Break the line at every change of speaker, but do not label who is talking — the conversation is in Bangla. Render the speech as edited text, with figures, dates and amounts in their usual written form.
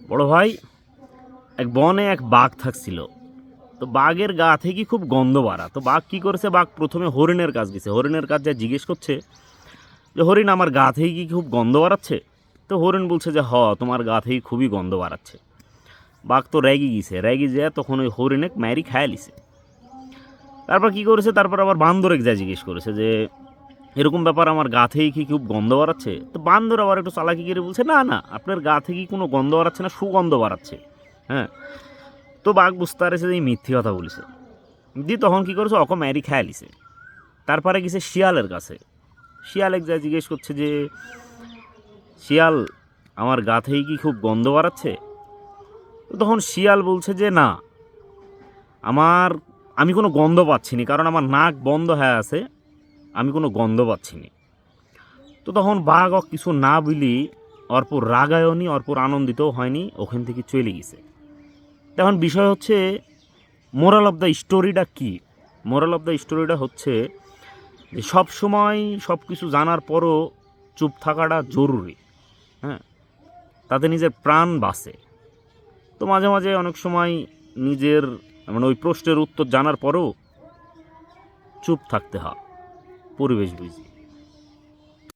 বড় ভাই, এক বনে এক বাঘ থাকছিল। তো বাঘের গা থেকে খুব গন্ধ বাড়া। তো বাঘ কি করেছে, বাঘ প্রথমে হরিণের কাছ গেছে। হরিণের কাছ যা জিজ্ঞেস করছে যে হরিণ, আমার গা থেকে কি খুব গন্ধ বাড়াচ্ছে? তো হরিণ বলছে যে তোমার গা থেকে খুবই গন্ধ বাড়াচ্ছে। বাঘ তো রেগে গেছে, রেগে যায় তখন ওই হরিণে ম্যারি খায় লিছে। তারপর কি করেছে, তারপর আবার বান্দরেক যা জিজ্ঞেস করেছে যে এরকম ব্যাপার, আমার গা থেকে কি খুব গন্ধ বাড়াচ্ছে? তো বান্দর আবার একটু চালাকি করে বলছে, না না, আপনার গা থেকে কোনো গন্ধ বাড়াচ্ছে না, সুগন্ধ বাড়াচ্ছে। হ্যাঁ। তো বাঘ বুঝতে পারছে যে এই মিথ্যে কথা বলেছে। দিয়ে তখন কী করেছে, অক ম্যারি খেয়ে লিছে। তারপরে গেছে শিয়ালের কাছে। শিয়াল এক যা জিজ্ঞেস করছে যে শিয়াল, আমার গা থেকে কি খুব গন্ধ বাড়াচ্ছে? তো তখন শিয়াল বলছে যে না, আমি কোনো গন্ধ পাচ্ছি না, কারণ আমার নাক বন্ধ হয়ে আছে, আমি কোনো গন্ধ পাচ্ছি না। তো তখন বাঘ কিছু না বলি অর্পর রাগায়নি, অর্পর আনন্দিতও হয়নি, ওখান থেকে চলে গেছে। তখন বিষয় হচ্ছে, মোরাল অফ দ্য স্টোরিটা কী? মোরাল অফ দ্য স্টোরিটা হচ্ছে যে সব সময় সব কিছু জানার পরও চুপ থাকাটা জরুরি। হ্যাঁ, তাতে নিজের প্রাণ বাঁচে। তো মাঝে মাঝে অনেক সময় নিজের মানে ওই প্রশ্নের উত্তর জানার পরেও চুপ থাকতে হয়, পরিবেশ বুঝি।